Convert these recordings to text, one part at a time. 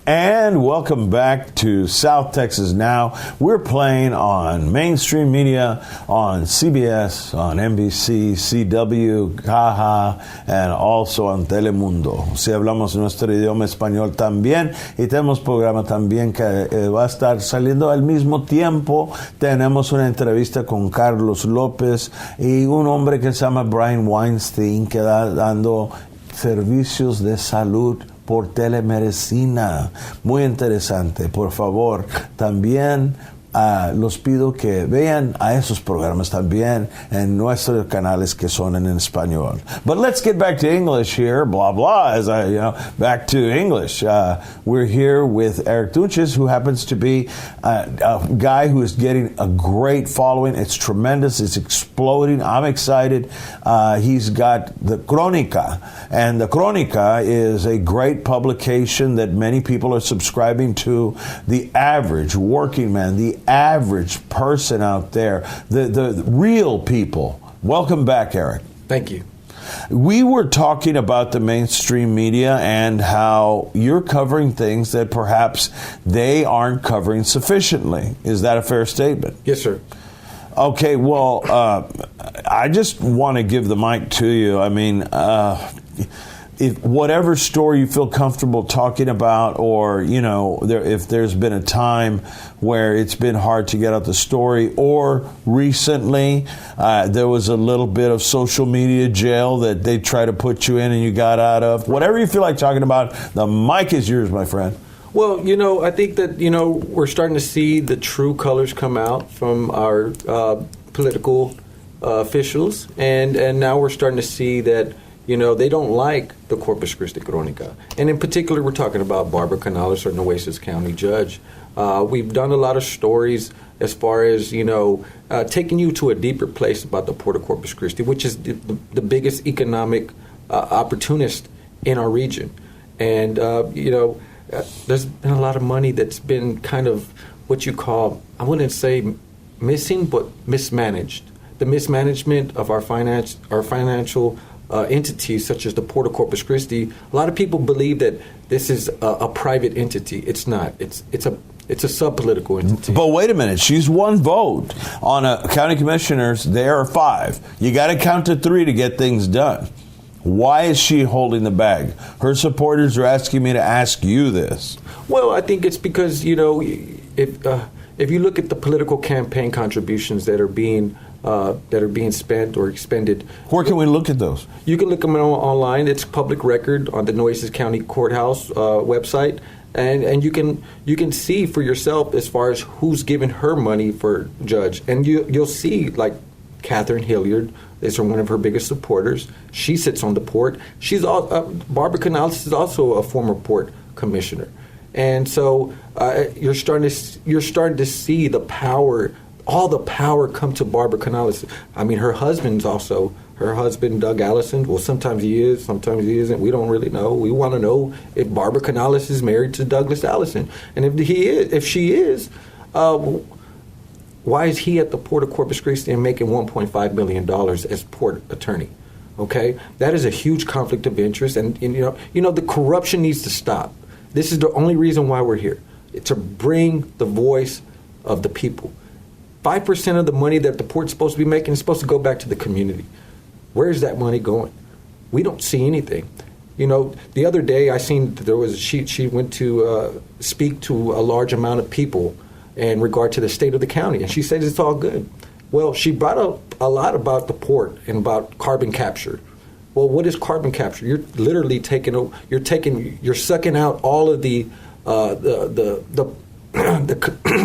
And welcome back to South Texas Now. We're playing on mainstream media, on CBS, on NBC, CW, Caja, and also on Telemundo. Si hablamos nuestro idioma español también, y tenemos programa también que va a estar saliendo al mismo tiempo. Tenemos una entrevista con Carlos López y un hombre que se llama Brian Weinstein, que está dando servicios de salud por telemedicina. Muy interesante. Por favor, también los pido que vean a esos programas también en nuestros canales que son en español. But let's get back to English here, blah, blah, back to English. We're here with Eric Tunchez, who happens to be a guy who is getting a great following. It's tremendous. It's exploding. I'm excited. He's got the Chronica, and the Chronica is a great publication that many people are subscribing to. The average working man, the average person out there, the real people. Welcome back, Eric. Thank you. We were talking about the mainstream media and how you're covering things that perhaps they aren't covering sufficiently. Is that a fair statement? Yes, sir. Okay, well, I just want to give the mic to you. I mean, if whatever story you feel comfortable talking about, or if there's been a time where it's been hard to get out the story, or recently there was a little bit of social media jail that they try to put you in and you got out of, whatever you feel like talking about, the mic is yours, my friend. Well, I think that, we're starting to see the true colors come out from our political officials, and now we're starting to see that they don't like the Corpus Christi Chronica. And in particular, we're talking about Barbara Canales, our Nueces County judge. We've done a lot of stories as far as, taking you to a deeper place about the Port of Corpus Christi, which is the biggest economic opportunist in our region. And, there's been a lot of money that's been kind of what you call, I wouldn't say missing, but mismanaged. The mismanagement of our financial entities such as the Port of Corpus Christi. A lot of people believe that this is a private entity. It's not. It's a sub-political entity. But wait a minute. She's one vote on a county commissioners. There are 5. You got to count to 3 to get things done. Why is she holding the bag? Her supporters are asking me to ask you this. Well, I think it's because if you look at the political campaign contributions that are being spent or expended. Where can we look at those? You can look them online. It's public record on the Nueces County Courthouse website, and you can see for yourself as far as who's giving her money for judge, and you'll see like Catherine Hilliard is one of her biggest supporters. She sits on the port. Barbara Canales is also a former port commissioner, and so you're starting to see the power. All the power come to Barbara Canales. I mean, her husband, Doug Allison, well, sometimes he is, sometimes he isn't. We don't really know. We want to know if Barbara Canales is married to Douglas Allison. And if she is, why is he at the Port of Corpus Christi and making $1.5 million as port attorney? Okay? That is a huge conflict of interest. And the corruption needs to stop. This is the only reason why we're here, to bring the voice of the people. 5% of the money that the port's supposed to be making is supposed to go back to the community. Where is that money going? We don't see anything. The other day I seen there was she went to speak to a large amount of people in regard to the state of the county, and she said it's all good. Well, she brought up a lot about the port and about carbon capture. Well, what is carbon capture? You're literally you're sucking out all of the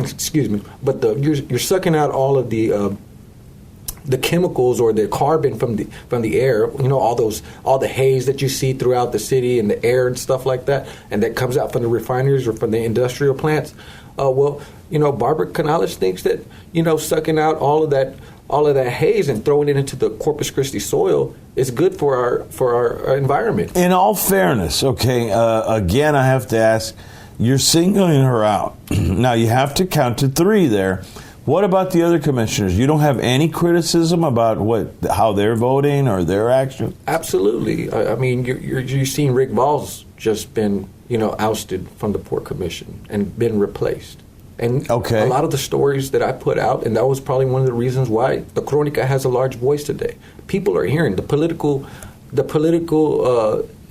excuse me, but you're sucking out all of the chemicals or the carbon from the air. All the haze that you see throughout the city and the air and stuff like that, and that comes out from the refineries or from the industrial plants. Barbara Canales thinks that sucking out all of that haze and throwing it into the Corpus Christi soil is good for our environment. In all fairness, okay, again, I have to ask. You're singling her out. Now, you have to count to 3 there. What about the other commissioners? You don't have any criticism about how they're voting or their action? Absolutely. I mean, you've seen Rick Voss just been, ousted from the Port Commission and been replaced. And a lot of the stories that I put out, and that was probably one of the reasons why the Chronica has a large voice today. People are hearing the political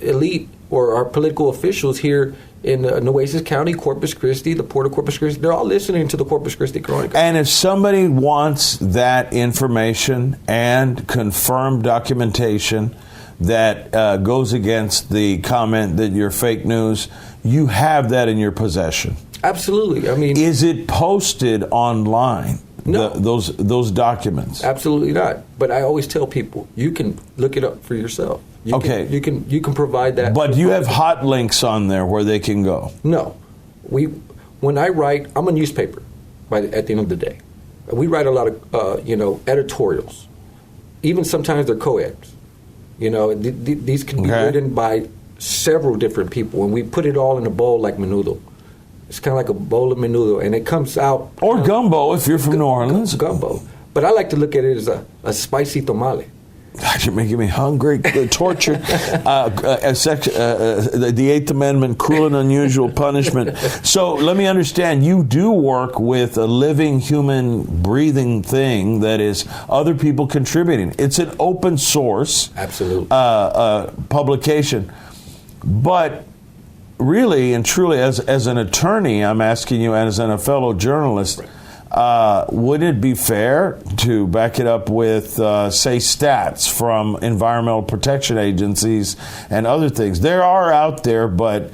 elite or our political officials here in Nueces County, Corpus Christi, the Port of Corpus Christi, they're all listening to the Corpus Christi Chronica. And if somebody wants that information and confirmed documentation that goes against the comment that you're fake news, you have that in your possession. Absolutely. I mean, is it posted online? No, those documents. Absolutely not. But I always tell people you can look it up for yourself. You can provide that. But you have hot links on there where they can go. No, when I write, I'm a newspaper. At the end of the day, we write a lot of editorials. Even sometimes they're co-eds. These can be written by several different people, and we put it all in a bowl like menudo. It's kind of like a bowl of menudo, and it comes out... Or gumbo, if you're from New Orleans. Gumbo. But I like to look at it as a spicy tamale. God, you're making me hungry. Torture. The Eighth Amendment, cruel and unusual punishment. So let me understand, you do work with a living, human, breathing thing that is other people contributing. It's an open source publication. But really and truly, as an attorney, I'm asking you, and as a fellow journalist, would it be fair to back it up with, say, stats from environmental protection agencies and other things? There are out there, but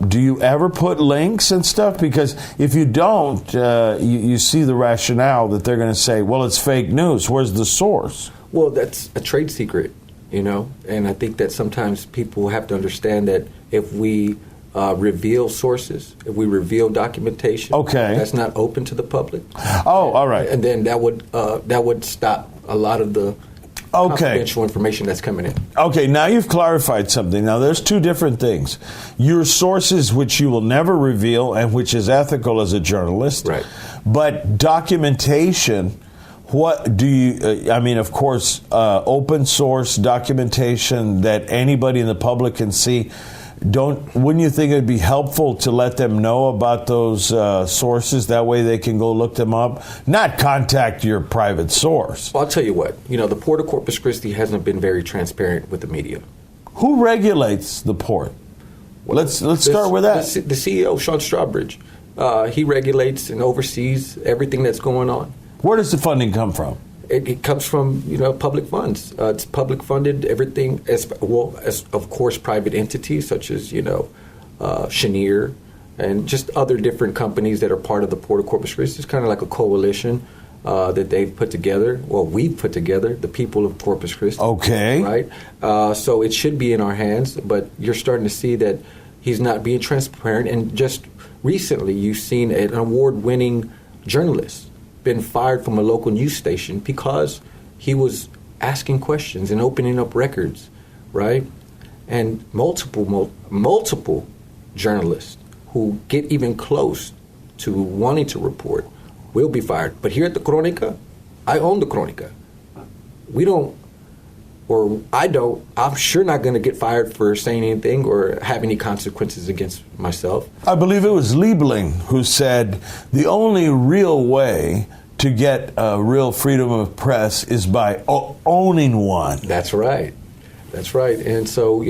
do you ever put links and stuff? Because if you don't, you see the rationale that they're going to say, well, it's fake news. Where's the source? Well, that's a trade secret, and I think that sometimes people have to understand that if we reveal sources, if we reveal documentation, that's not open to the public. Oh, all right. And then that would stop a lot of the confidential information that's coming in. Okay, now you've clarified something. Now, there's two different things. Your sources, which you will never reveal and which is ethical as a journalist. Right. But documentation, what do you, of course, open source documentation that anybody in the public can see. Wouldn't you think it'd be helpful to let them know about those sources? That way they can go look them up, not contact your private source. Well, I'll tell you what, the Port of Corpus Christi hasn't been very transparent with the media. Who regulates the port? Well, let's start with that. The CEO, Sean Strawbridge, he regulates and oversees everything that's going on. Where does the funding come from? It comes from public funds. It's public funded. Everything as of course private entities such as Cheniere and just other different companies that are part of the Port of Corpus Christi. It's kind of like a coalition that they've put together. Well, we've put together, the people of Corpus Christi. Okay. Right. So it should be in our hands, but you're starting to see that he's not being transparent. And just recently, you've seen an award-winning journalist been fired from a local news station because he was asking questions and opening up records, right? And multiple journalists who get even close to wanting to report will be fired. But here at the Chronica, I own the Chronica. I'm sure not going to get fired for saying anything or have any consequences against myself. I believe it was Liebling who said the only real way to get real freedom of press is by owning one. That's right. And so,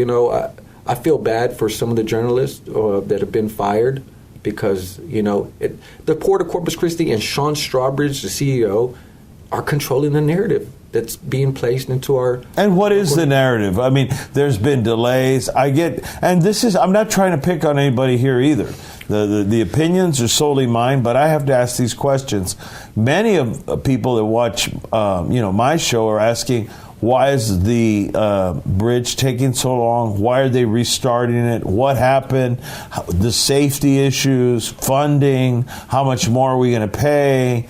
I feel bad for some of the journalists that have been fired because, the Port of Corpus Christi and Sean Strawbridge, the CEO, are controlling the narrative that's being placed into our... And what is the narrative? I mean, there's been delays. I'm not trying to pick on anybody here either. The opinions are solely mine, but I have to ask these questions. Many of people that watch, my show are asking, why is the bridge taking so long? Why are they restarting it? What happened? The safety issues, funding, how much more are we going to pay?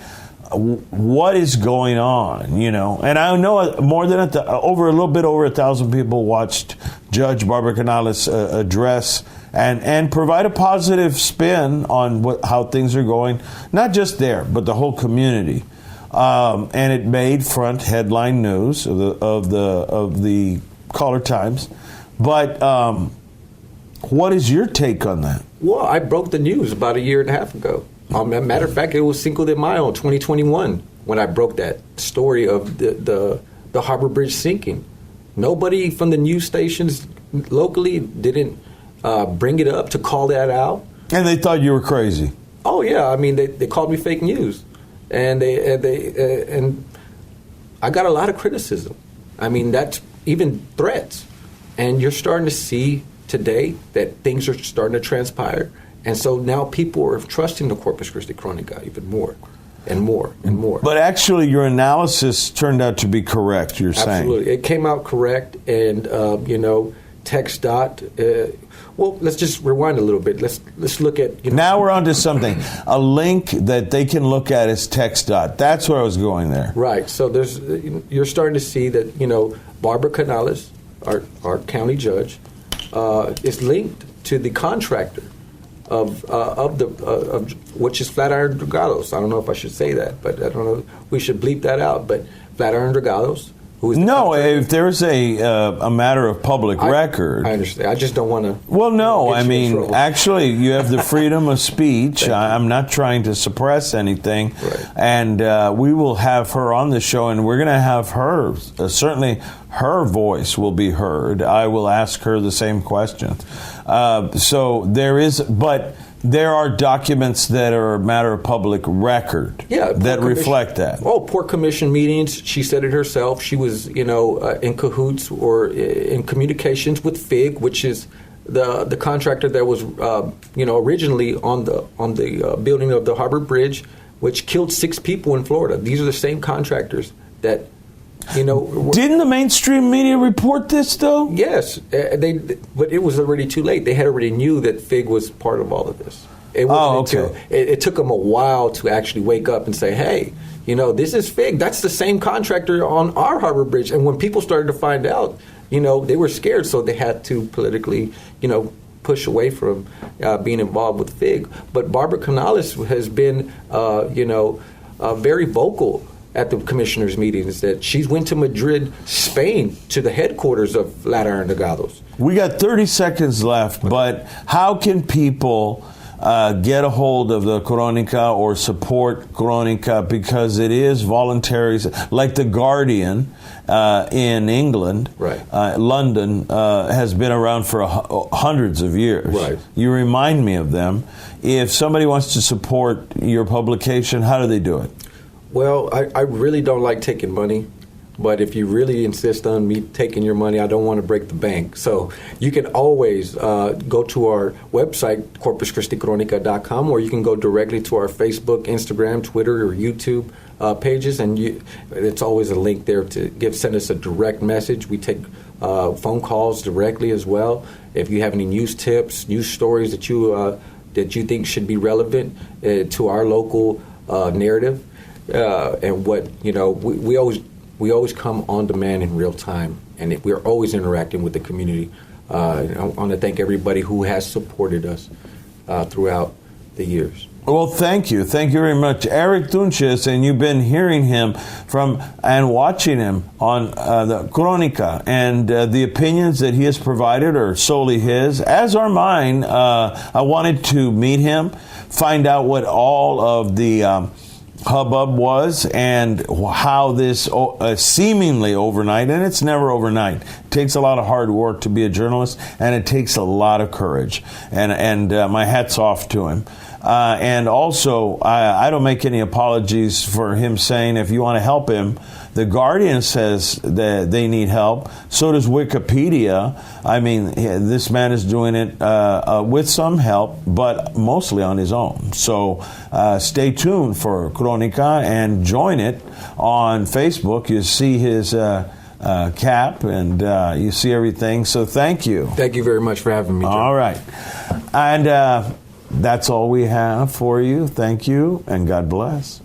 what is going on, And I know more than a little bit over 1,000 people watched Judge Barbara Canales address and provide a positive spin on how things are going, not just there, but the whole community. And it made front headline news of the Caller Times. But what is your take on that? Well, I broke the news about a year and a half ago. Matter of fact, it was Cinco de Mayo 2021 when I broke that story of the Harbor Bridge sinking. Nobody from the news stations locally didn't bring it up to call that out. And they thought you were crazy. Oh yeah, I mean they called me fake news, and and I got a lot of criticism. I mean that's even threats, and you're starting to see today that things are starting to transpire. And so now people are trusting the Corpus Christi Chronica even more and more and more. But actually, your analysis turned out to be correct, you're saying. Absolutely. It came out correct. And, text dot. Well, let's just rewind a little bit. Let's look at... Now we're on to something. A link that they can look at is text dot. That's where I was going there. Right. So you're starting to see that, Barbara Canales, our county judge, is linked to the contractor of which is Flatiron Dragados. I don't know if I should say that, but I don't know. We should bleep that out. But Flatiron Dragados, who is if there's a matter of public record, I understand. I just don't want to. Well, no, I mean, actually, you have the freedom of speech. I'm not trying to suppress anything, right. And we will have her on the show, and we're going to have her certainly. Her voice will be heard. I will ask her the same question. So there are documents that are a matter of public record that reflect that. Oh, Port Commission meetings. She said it herself. She was, in cahoots or in communications with FIG, which is the contractor that was, originally on the building of the Harbor Bridge, which killed 6 people in Florida. These are the same contractors that. Didn't the mainstream media report this, though? Yes, but it was already too late. They had already knew that FIG was part of all of this. It took them a while to actually wake up and say, hey, this is FIG. That's the same contractor on our Harbor Bridge. And when people started to find out, they were scared, so they had to politically, push away from being involved with FIG. But Barbara Canales has been, very vocal at the commissioners' meetings that she went to Madrid, Spain, to the headquarters of Flatiron Dragados. We got 30 seconds left, but how can people get a hold of the Chronica or support Chronica, because it is voluntary, like The Guardian in England, right. London, has been around for hundreds of years. Right. You remind me of them. If somebody wants to support your publication, how do they do it? Well, I really don't like taking money, but if you really insist on me taking your money, I don't want to break the bank. So you can always go to our website, corpuschristichronica.com, or you can go directly to our Facebook, Instagram, Twitter, or YouTube pages, and it's always a link there to send us a direct message. We take phone calls directly as well. If you have any news tips, news stories that you think should be relevant to our local narrative. And what we always come on demand in real time, and we're always interacting with the community. I want to thank everybody who has supported us throughout the years. Well, thank you very much, Eric Tunchez, and you've been hearing him and watching him on the Chronica, and the opinions that he has provided are solely his, as are mine. I wanted to meet him, find out what all of the hubbub was and how this seemingly overnight, and it's never overnight. It takes a lot of hard work to be a journalist, and it takes a lot of courage. And my hat's off to him. And also, I don't make any apologies for him saying if you want to help him. The Guardian says that they need help. So does Wikipedia. I mean, this man is doing it with some help, but mostly on his own. So stay tuned for Chronica and join it on Facebook. You see his cap and you see everything. So thank you. Thank you very much for having me, Joe. All right. And that's all we have for you. Thank you, and God bless.